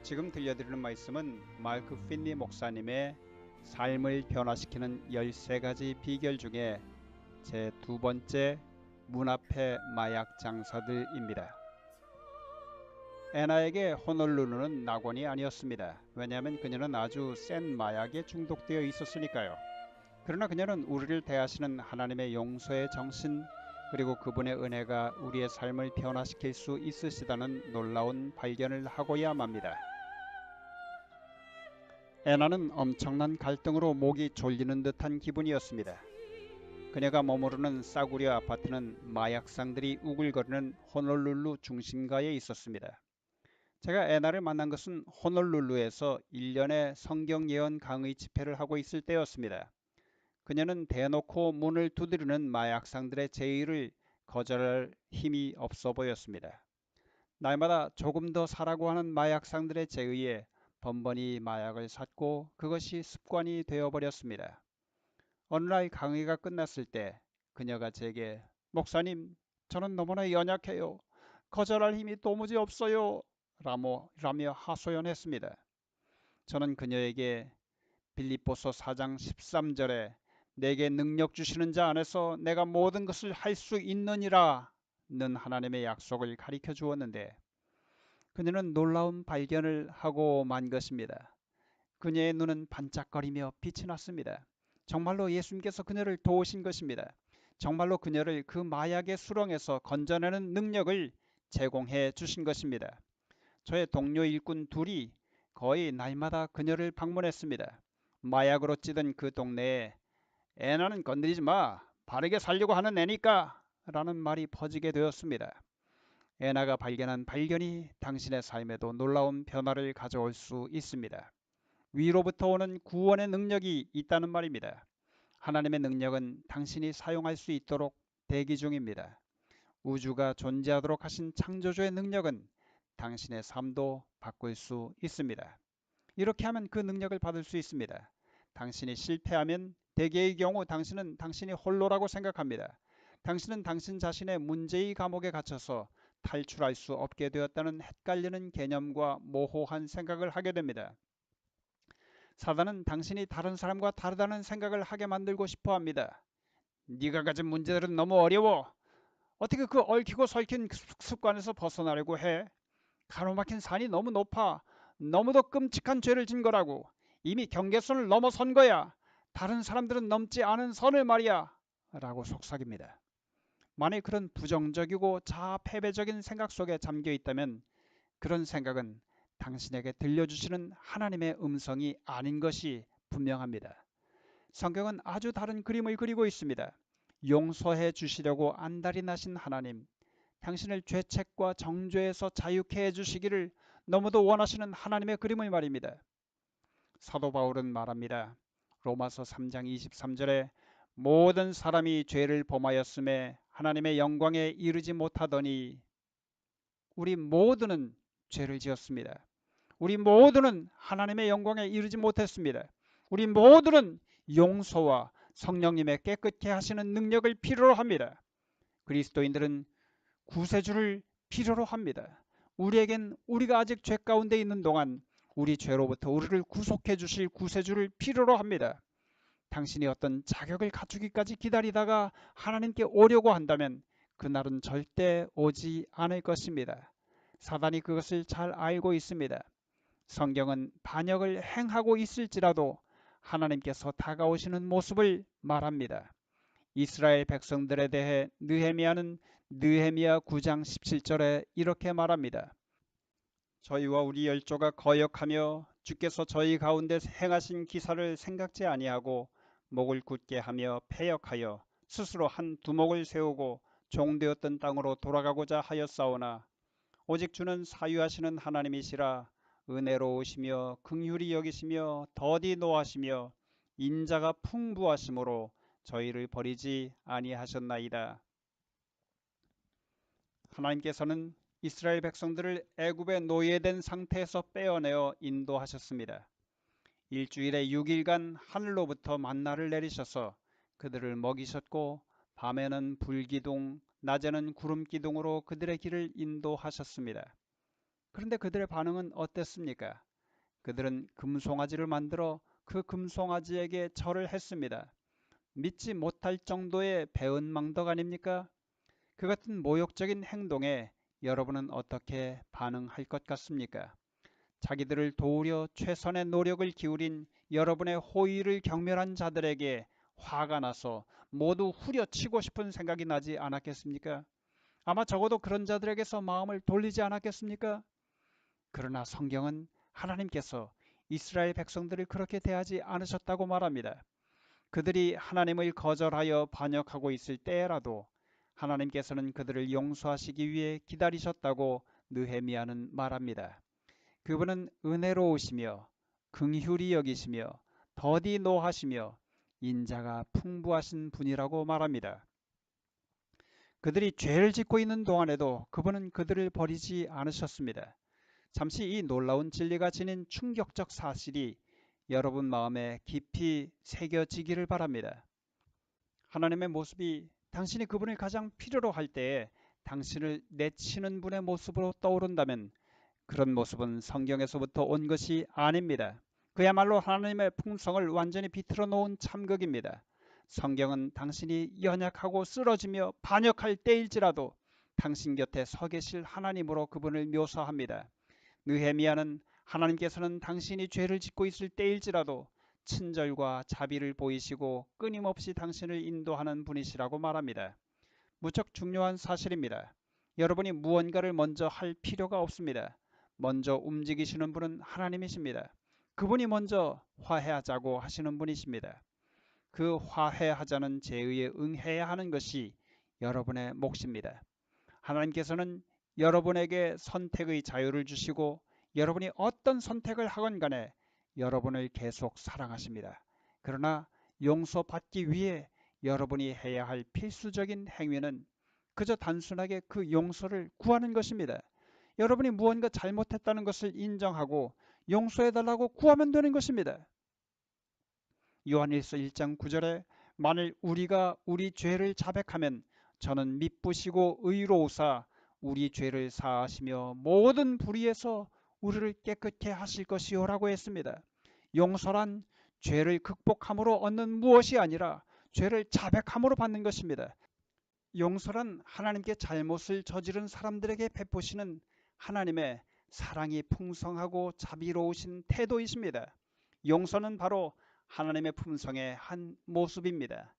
지금 들려드리는 말씀은 마크 핀리 목사님의 삶을 변화시키는 13가지 비결 중에 제 두 번째 문 앞의 마약 장사들입니다. 애나에게 호놀룰루는 낙원이 아니었습니다. 왜냐하면 그녀는 아주 센 마약에 중독되어 있었으니까요. 그러나 그녀는 우리를 대하시는 하나님의 용서의 정신 그리고 그분의 은혜가 우리의 삶을 변화시킬 수 있으시다는 놀라운 발견을 하고야 맙니다. 애나는 엄청난 갈등으로 목이 졸리는 듯한 기분이었습니다. 그녀가 머무르는 싸구려 아파트는 마약상들이 우글거리는 호놀룰루 중심가에 있었습니다. 제가 애나를 만난 것은 호놀룰루에서 1년의 성경 예언 강의 집회를 하고 있을 때였습니다. 그녀는 대놓고 문을 두드리는 마약상들의 제의를 거절할 힘이 없어 보였습니다. 날마다 조금 더 사라고 하는 마약상들의 제의에 번번이 마약을 샀고 그것이 습관이 되어버렸습니다. 어느 날 강의가 끝났을 때 그녀가 제게 목사님, 저는 너무나 연약해요. 거절할 힘이 도무지 없어요. 라며 하소연했습니다. 저는 그녀에게 빌립보서 4장 13절에 내게 능력 주시는 자 안에서 내가 모든 것을 할 수 있느니라 는 하나님의 약속을 가르쳐 주었는데 그녀는 놀라운 발견을 하고 만 것입니다. 그녀의 눈은 반짝거리며 빛이 났습니다. 정말로 예수님께서 그녀를 도우신 것입니다. 정말로 그녀를 그 마약의 수렁에서 건져내는 능력을 제공해 주신 것입니다. 저의 동료 일꾼 둘이 거의 날마다 그녀를 방문했습니다. 마약으로 찌든 그 동네에 애나는 건드리지 마. 바르게 살려고 하는 애니까 라는 말이 퍼지게 되었습니다. 애나가 발견한 발견이 당신의 삶에도 놀라운 변화를 가져올 수 있습니다. 위로부터 오는 구원의 능력이 있다는 말입니다. 하나님의 능력은 당신이 사용할 수 있도록 대기 중입니다. 우주가 존재하도록 하신 창조주의 능력은 당신의 삶도 바꿀 수 있습니다. 이렇게 하면 그 능력을 받을 수 있습니다. 당신이 실패하면 대개의 경우 당신은 당신이 홀로라고 생각합니다. 당신은 당신 자신의 문제의 감옥에 갇혀서 탈출할 수 없게 되었다는 헷갈리는 개념과 모호한 생각을 하게 됩니다. 사단은 당신이 다른 사람과 다르다는 생각을 하게 만들고 싶어 합니다. 네가 가진 문제들은 너무 어려워. 어떻게 그 얽히고 설킨 습관에서 벗어나려고 해? 가로막힌 산이 너무 높아. 너무도 끔찍한 죄를 진 거라고. 이미 경계선을 넘어선 거야. 다른 사람들은 넘지 않은 선을 말이야. 라고 속삭입니다. 만약 그런 부정적이고 자아 패배적인 생각 속에 잠겨 있다면 그런 생각은 당신에게 들려주시는 하나님의 음성이 아닌 것이 분명합니다. 성경은 아주 다른 그림을 그리고 있습니다. 용서해 주시려고 안달이 나신 하나님, 당신을 죄책과 정죄에서 자유케 해주시기를 너무도 원하시는 하나님의 그림을 말입니다. 사도 바울은 말합니다. 로마서 3장 23절에 모든 사람이 죄를 범하였음에 하나님의 영광에 이르지 못하더니 우리 모두는 죄를 지었습니다. 우리 모두는 하나님의 영광에 이르지 못했습니다. 우리 모두는 용서와 성령님의 깨끗게 하시는 능력을 필요로 합니다. 그리스도인들은 구세주를 필요로 합니다. 우리에겐 우리가 아직 죄 가운데 있는 동안 우리 죄로부터 우리를 구속해 주실 구세주를 필요로 합니다. 당신이 어떤 자격을 갖추기까지 기다리다가 하나님께 오려고 한다면 그날은 절대 오지 않을 것입니다. 사단이 그것을 잘 알고 있습니다. 성경은 반역을 행하고 있을지라도 하나님께서 다가오시는 모습을 말합니다. 이스라엘 백성들에 대해 느헤미야는 느헤미야 9장 17절에 이렇게 말합니다. 저희와 우리 열조가 거역하며 주께서 저희 가운데 행하신 기사를 생각지 아니하고 목을 굳게 하며 패역하여 스스로 한 두목을 세우고 종되었던 땅으로 돌아가고자 하였사오나 오직 주는 사유하시는 하나님이시라 은혜로우시며 긍휼히 여기시며 더디 노하시며 인자가 풍부하심으로 저희를 버리지 아니하셨나이다. 하나님께서는 이스라엘 백성들을 애굽의 노예된 상태에서 빼어내어 인도하셨습니다. 일주일에 6일간 하늘로부터 만나를 내리셔서 그들을 먹이셨고 밤에는 불기둥, 낮에는 구름기둥으로 그들의 길을 인도하셨습니다. 그런데 그들의 반응은 어땠습니까? 그들은 금송아지를 만들어 그 금송아지에게 절을 했습니다. 믿지 못할 정도의 배은망덕 아닙니까? 그 같은 모욕적인 행동에 여러분은 어떻게 반응할 것 같습니까? 자기들을 도우려 최선의 노력을 기울인 여러분의 호의를 경멸한 자들에게 화가 나서 모두 후려치고 싶은 생각이 나지 않았겠습니까? 아마 적어도 그런 자들에게서 마음을 돌리지 않았겠습니까? 그러나 성경은 하나님께서 이스라엘 백성들을 그렇게 대하지 않으셨다고 말합니다. 그들이 하나님을 거절하여 반역하고 있을 때라도 하나님께서는 그들을 용서하시기 위해 기다리셨다고 느헤미야는 말합니다. 그분은 은혜로우시며 긍휼히 여기시며 더디 노하시며 인자가 풍부하신 분이라고 말합니다. 그들이 죄를 짓고 있는 동안에도 그분은 그들을 버리지 않으셨습니다. 잠시 이 놀라운 진리가 지닌 충격적 사실이 여러분 마음에 깊이 새겨지기를 바랍니다. 하나님의 모습이 당신이 그분을 가장 필요로 할 때에 당신을 내치는 분의 모습으로 떠오른다면 그런 모습은 성경에서부터 온 것이 아닙니다. 그야말로 하나님의 풍성을 완전히 비틀어 놓은 참극입니다. 성경은 당신이 연약하고 쓰러지며 반역할 때일지라도 당신 곁에 서 계실 하나님으로 그분을 묘사합니다. 느헤미야는 하나님께서는 당신이 죄를 짓고 있을 때일지라도 친절과 자비를 보이시고 끊임없이 당신을 인도하는 분이시라고 말합니다. 무척 중요한 사실입니다. 여러분이 무언가를 먼저 할 필요가 없습니다. 먼저 움직이시는 분은 하나님이십니다. 그분이 먼저 화해하자고 하시는 분이십니다. 그 화해하자는 제의에 응해야 하는 것이 여러분의 몫입니다. 하나님께서는 여러분에게 선택의 자유를 주시고 여러분이 어떤 선택을 하건 간에 여러분을 계속 사랑하십니다. 그러나 용서받기 위해 여러분이 해야 할 필수적인 행위는 그저 단순하게 그 용서를 구하는 것입니다. 여러분이 무언가 잘못했다는 것을 인정하고 용서해달라고 구하면 되는 것입니다. 요한일서 1장 9절에 만일 우리가 우리 죄를 자백하면 저는 미쁘시고 의로우사 우리 죄를 사하시며 모든 불의에서 우리를 깨끗게 하실 것이요라고 했습니다. 용서란 죄를 극복함으로 얻는 무엇이 아니라 죄를 자백함으로 받는 것입니다. 용서란 하나님께 잘못을 저지른 사람들에게 베푸시는 하나님의 사랑이 풍성하고 자비로우신 태도이십니다. 용서는 바로 하나님의 품성의 한 모습입니다.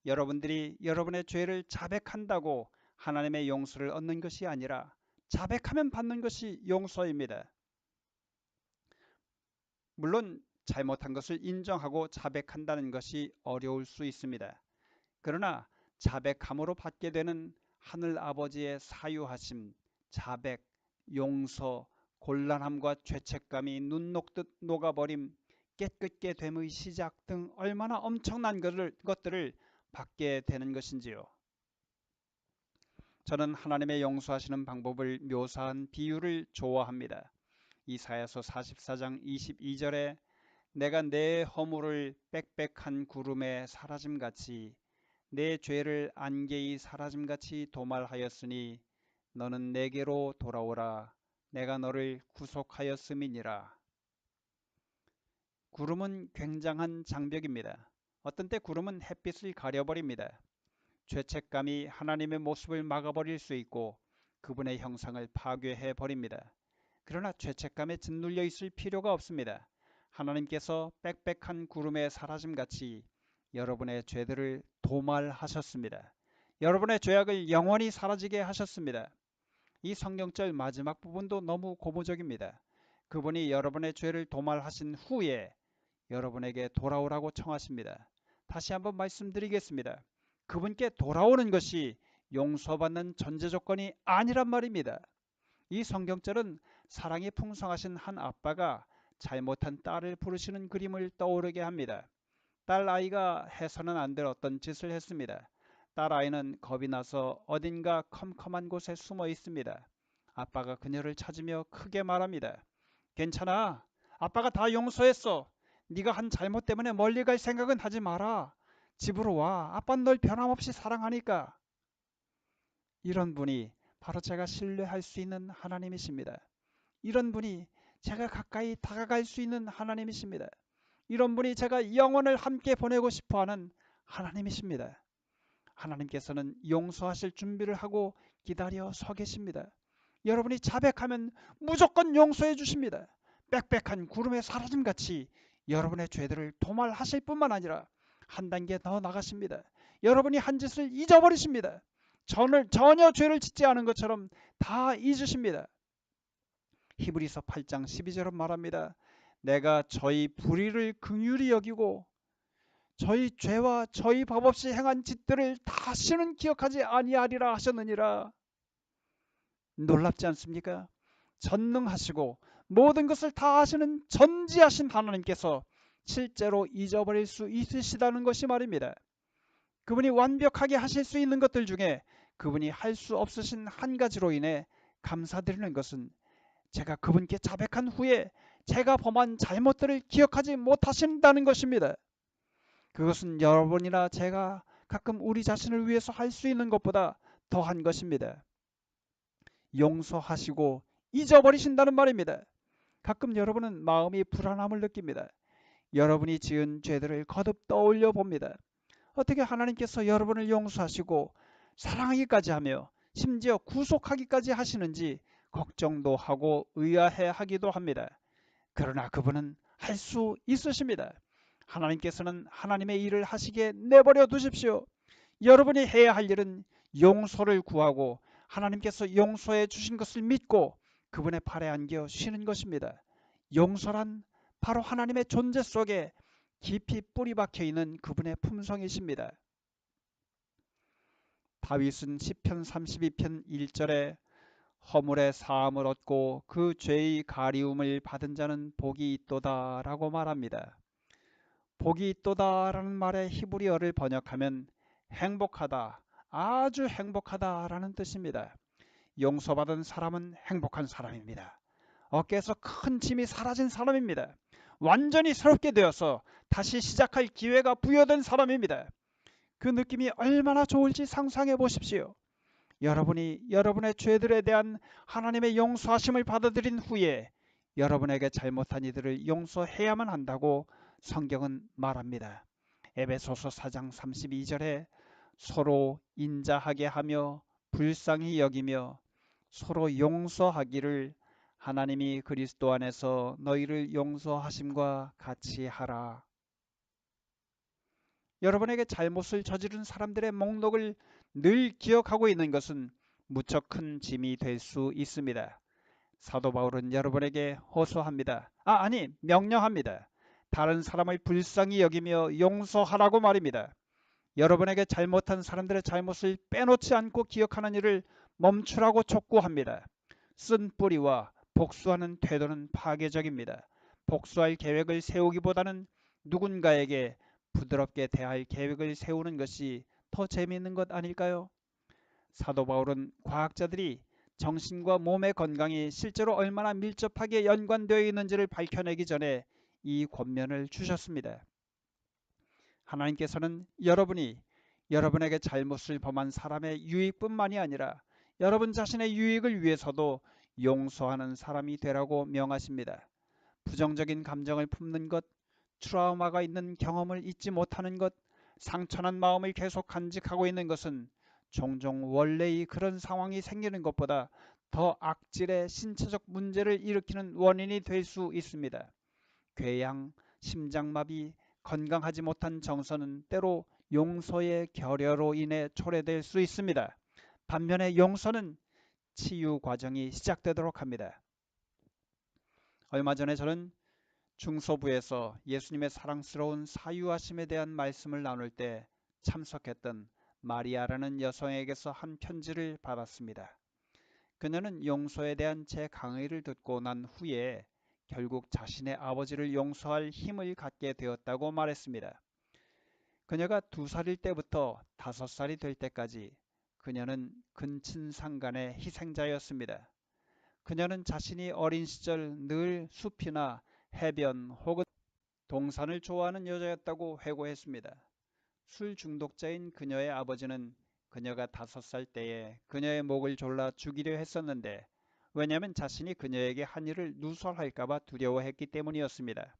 여러분들이 여러분의 죄를 자백한다고 하나님의 용서를 얻는 것이 아니라 자백하면 받는 것이 용서입니다. 물론 잘못한 것을 인정하고 자백한다는 것이 어려울 수 있습니다. 그러나 자백함으로 받게 되는 하늘 아버지의 사유하심, 자백, 용서, 곤란함과 죄책감이 눈 녹듯 녹아버림, 깨끗게 됨의 시작 등 얼마나 엄청난 것들을 받게 되는 것인지요. 저는 하나님의 용서하시는 방법을 묘사한 비유를 좋아합니다. 이사야서 44장 22절에 내가 내 허물을 빽빽한 구름에 사라짐같이 내 죄를 안개의 사라짐같이 도말하였으니 너는 내게로 돌아오라. 내가 너를 구속하였음이니라. 구름은 굉장한 장벽입니다. 어떤 때 구름은 햇빛을 가려버립니다. 죄책감이 하나님의 모습을 막아버릴 수 있고 그분의 형상을 파괴해 버립니다. 그러나 죄책감에 짓눌려 있을 필요가 없습니다. 하나님께서 빽빽한 구름의 사라짐같이 여러분의 죄들을 도말하셨습니다. 여러분의 죄악을 영원히 사라지게 하셨습니다. 이 성경절 마지막 부분도 너무 고무적입니다. 그분이 여러분의 죄를 도말하신 후에 여러분에게 돌아오라고 청하십니다. 다시 한번 말씀드리겠습니다. 그분께 돌아오는 것이 용서받는 전제 조건이 아니란 말입니다. 이 성경절은 사랑이 풍성하신 한 아빠가 잘못한 딸을 부르시는 그림을 떠오르게 합니다. 딸 아이가 해서는 안 될 어떤 짓을 했습니다. 딸 아이는 겁이 나서 어딘가 컴컴한 곳에 숨어 있습니다. 아빠가 그녀를 찾으며 크게 말합니다. 괜찮아. 아빠가 다 용서했어. 네가 한 잘못 때문에 멀리 갈 생각은 하지 마라. 집으로 와. 아빠는 널 변함없이 사랑하니까. 이런 분이 바로 제가 신뢰할 수 있는 하나님이십니다. 이런 분이 제가 가까이 다가갈 수 있는 하나님이십니다. 이런 분이 제가 영원을 함께 보내고 싶어하는 하나님이십니다. 하나님께서는 용서하실 준비를 하고 기다려 서 계십니다. 여러분이 자백하면 무조건 용서해 주십니다. 빽빽한 구름의 사라짐같이 여러분의 죄들을 도말하실 뿐만 아니라 한 단계 더 나가십니다. 여러분이 한 짓을 잊어버리십니다. 전혀 죄를 짓지 않은 것처럼 다 잊으십니다. 히브리서 8장 12절은 말합니다. 내가 저희 불의를 긍휼히 여기고 저희 죄와 저희 법 없이 행한 짓들을 다시는 기억하지 아니하리라 하셨느니라. 놀랍지 않습니까? 전능하시고 모든 것을 다 아시는 전지하신 하나님께서 실제로 잊어버릴 수 있으시다는 것이 말입니다. 그분이 완벽하게 하실 수 있는 것들 중에 그분이 할 수 없으신 한 가지로 인해 감사드리는 것은 제가 그분께 자백한 후에 제가 범한 잘못들을 기억하지 못하신다는 것입니다. 그것은 여러분이나 제가 가끔 우리 자신을 위해서 할 수 있는 것보다 더한 것입니다. 용서하시고 잊어버리신다는 말입니다. 가끔 여러분은 마음이 불안함을 느낍니다. 여러분이 지은 죄들을 거듭 떠올려 봅니다. 어떻게 하나님께서 여러분을 용서하시고 사랑하기까지 하며 심지어 구속하기까지 하시는지 걱정도 하고 의아해하기도 합니다. 그러나 그분은 할 수 있으십니다. 하나님께서는 하나님의 일을 하시기에 내버려 두십시오. 여러분이 해야 할 일은 용서를 구하고 하나님께서 용서해 주신 것을 믿고 그분의 팔에 안겨 쉬는 것입니다. 용서란 바로 하나님의 존재 속에 깊이 뿌리 박혀 있는 그분의 품성이십니다. 다윗은 시편 32편 1절에 허물의 사함을 얻고 그 죄의 가리움을 받은 자는 복이 있도다 라고 말합니다. 복이 있도다 라는 말의 히브리어를 번역하면 행복하다, 아주 행복하다 라는 뜻입니다. 용서받은 사람은 행복한 사람입니다. 어깨에서 큰 짐이 사라진 사람입니다. 완전히 새롭게 되어서 다시 시작할 기회가 부여된 사람입니다. 그 느낌이 얼마나 좋을지 상상해 보십시오. 여러분이 여러분의 죄들에 대한 하나님의 용서하심을 받아들인 후에 여러분에게 잘못한 이들을 용서해야만 한다고 성경은 말합니다. 에베소서 4장 32절에 서로 인자하게 하며 불쌍히 여기며 서로 용서하기를 하나님이 그리스도 안에서 너희를 용서하심과 같이 하라. 여러분에게 잘못을 저지른 사람들의 목록을 늘 기억하고 있는 것은 무척 큰 짐이 될 수 있습니다. 사도 바울은 여러분에게 호소합니다. 아니 명령합니다. 다른 사람을 불쌍히 여기며 용서하라고 말입니다. 여러분에게 잘못한 사람들의 잘못을 빼놓지 않고 기억하는 일을 멈추라고 촉구합니다. 쓴 뿌리와 복수하는 태도는 파괴적입니다. 복수할 계획을 세우기보다는 누군가에게 부드럽게 대할 계획을 세우는 것이 더 재미있는 것 아닐까요? 사도 바울은 과학자들이 정신과 몸의 건강이 실제로 얼마나 밀접하게 연관되어 있는지를 밝혀내기 전에 이 권면을 주셨습니다. 하나님께서는 여러분이 여러분에게 잘못을 범한 사람의 유익뿐만이 아니라 여러분 자신의 유익을 위해서도 용서하는 사람이 되라고 명하십니다. 부정적인 감정을 품는 것, 트라우마가 있는 경험을 잊지 못하는 것, 상처난 마음을 계속 간직하고 있는 것은 종종 원래의 그런 상황이 생기는 것보다 더 악질의 신체적 문제를 일으키는 원인이 될 수 있습니다. 궤양, 심장마비, 건강하지 못한 정서는 때로 용서의 결여로 인해 초래될 수 있습니다. 반면에 용서는 치유 과정이 시작되도록 합니다. 얼마 전에 저는 중소부에서 예수님의 사랑스러운 사유하심에 대한 말씀을 나눌 때 참석했던 마리아라는 여성에게서 한 편지를 받았습니다. 그녀는 용서에 대한 제 강의를 듣고 난 후에 결국 자신의 아버지를 용서할 힘을 갖게 되었다고 말했습니다. 그녀가 2살일 때부터 5살이 될 때까지 그녀는 근친상간의 희생자였습니다. 그녀는 자신이 어린 시절 늘 숲이나 해변 혹은 동산을 좋아하는 여자였다고 회고했습니다. 술 중독자인 그녀의 아버지는 그녀가 5살 때에 그녀의 목을 졸라 죽이려 했었는데 왜냐하면 자신이 그녀에게 한 일을 누설할까봐 두려워했기 때문이었습니다.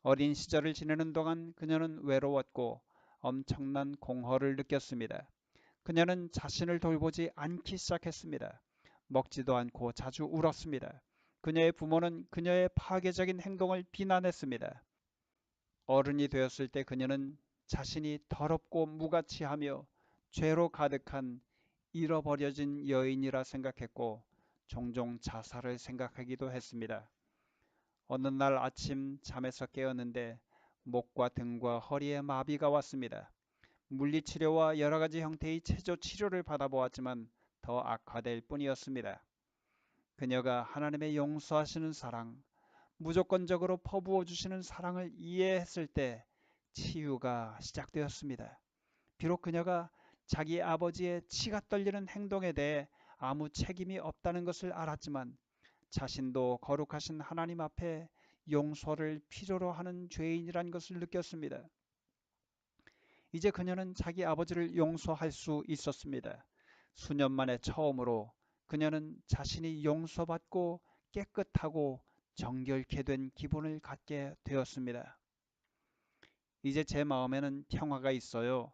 어린 시절을 지내는 동안 그녀는 외로웠고 엄청난 공허를 느꼈습니다. 그녀는 자신을 돌보지 않기 시작했습니다. 먹지도 않고 자주 울었습니다. 그녀의 부모는 그녀의 파괴적인 행동을 비난했습니다. 어른이 되었을 때 그녀는 자신이 더럽고 무가치하며 죄로 가득한 잃어버려진 여인이라 생각했고 종종 자살을 생각하기도 했습니다. 어느 날 아침 잠에서 깨었는데 목과 등과 허리에 마비가 왔습니다. 물리치료와 여러가지 형태의 체조 치료를 받아보았지만 더 악화될 뿐이었습니다. 그녀가 하나님의 용서하시는 사랑, 무조건적으로 퍼부어 주시는 사랑을 이해했을 때 치유가 시작되었습니다. 비록 그녀가 자기 아버지의 치가 떨리는 행동에 대해 아무 책임이 없다는 것을 알았지만 자신도 거룩하신 하나님 앞에 용서를 필요로 하는 죄인이란 것을 느꼈습니다. 이제 그녀는 자기 아버지를 용서할 수 있었습니다. 수년 만에 처음으로 그녀는 자신이 용서받고 깨끗하고 정결케 된 기분을 갖게 되었습니다. 이제 제 마음에는 평화가 있어요.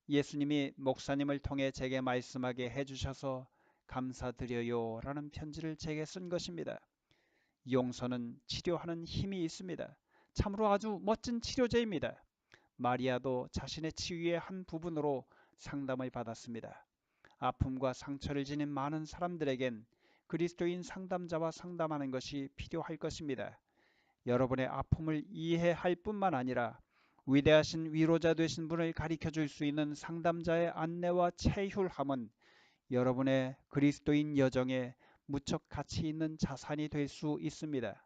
예수님이 목사님을 통해 제게 말씀하게 해주셔서 감사드려요 라는 편지를 제게 쓴 것입니다. 용서는 치료하는 힘이 있습니다. 참으로 아주 멋진 치료제입니다. 마리아도 자신의 치유의 한 부분으로 상담을 받았습니다. 아픔과 상처를 지닌 많은 사람들에겐 그리스도인 상담자와 상담하는 것이 필요할 것입니다. 여러분의 아픔을 이해할 뿐만 아니라 위대하신 위로자 되신 분을 가리켜 줄 수 있는 상담자의 안내와 체휼함은 여러분의 그리스도인 여정에 무척 가치 있는 자산이 될 수 있습니다.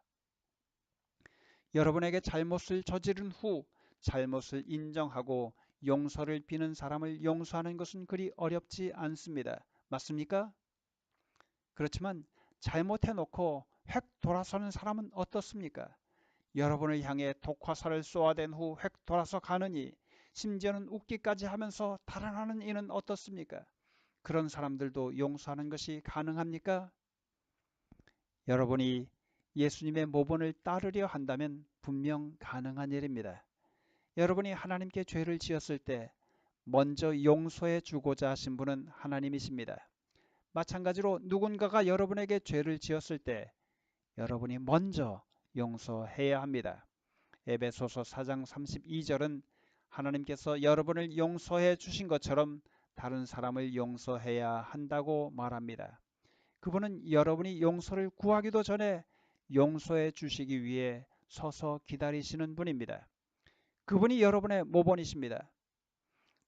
여러분에게 잘못을 저지른 후 잘못을 인정하고 용서를 비는 사람을 용서하는 것은 그리 어렵지 않습니다. 맞습니까? 그렇지만 잘못해놓고 획 돌아서는 사람은 어떻습니까? 여러분을 향해 독화살을 쏘아댄 후 획 돌아서 가느니 심지어는 웃기까지 하면서 달아나는 이는 어떻습니까? 그런 사람들도 용서하는 것이 가능합니까? 여러분이 예수님의 모본을 따르려 한다면 분명 가능한 일입니다. 여러분이 하나님께 죄를 지었을 때 먼저 용서해 주고자 하신 분은 하나님이십니다. 마찬가지로 누군가가 여러분에게 죄를 지었을 때 여러분이 먼저 용서해야 합니다. 에베소서 4장 32절은 하나님께서 여러분을 용서해 주신 것처럼 다른 사람을 용서해야 한다고 말합니다. 그분은 여러분이 용서를 구하기도 전에 용서해 주시기 위해 서서 기다리시는 분입니다. 그분이 여러분의 모본이십니다.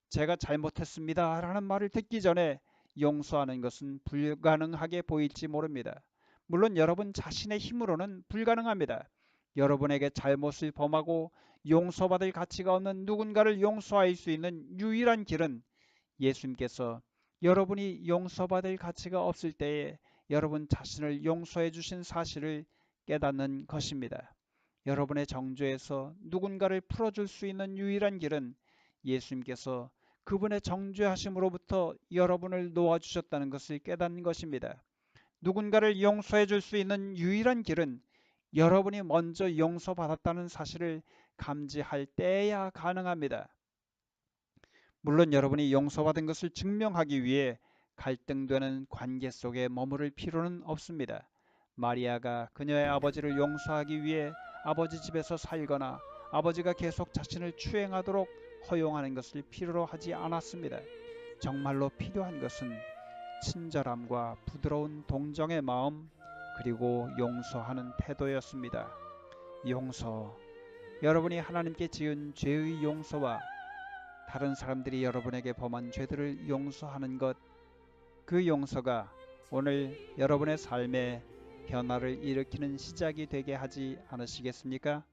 제가 잘못했습니다 라는 말을 듣기 전에 용서하는 것은 불가능하게 보일지 모릅니다. 물론 여러분 자신의 힘으로는 불가능합니다. 여러분에게 잘못을 범하고 용서받을 가치가 없는 누군가를 용서할 수 있는 유일한 길은 예수님께서 여러분이 용서받을 가치가 없을 때에 여러분 자신을 용서해 주신 사실을 깨닫는 것입니다. 여러분의 정죄에서 누군가를 풀어줄 수 있는 유일한 길은 예수님께서 그분의 정죄하심으로부터 여러분을 놓아주셨다는 것을 깨닫는 것입니다. 누군가를 용서해 줄 수 있는 유일한 길은 여러분이 먼저 용서받았다는 사실을 감지할 때야 가능합니다. 물론 여러분이 용서받은 것을 증명하기 위해 갈등되는 관계 속에 머무를 필요는 없습니다. 마리아가 그녀의 아버지를 용서하기 위해 아버지 집에서 살거나 아버지가 계속 자신을 추행하도록 허용하는 것을 필요로 하지 않았습니다. 정말로 필요한 것은 친절함과 부드러운 동정의 마음 그리고 용서하는 태도였습니다. 용서, 여러분이 하나님께 지은 죄의 용서와 다른 사람들이 여러분에게 범한 죄들을 용서하는 것, 그 용서가 오늘 여러분의 삶에 변화를 일으키는 시작이 되게 하지 않으시겠습니까?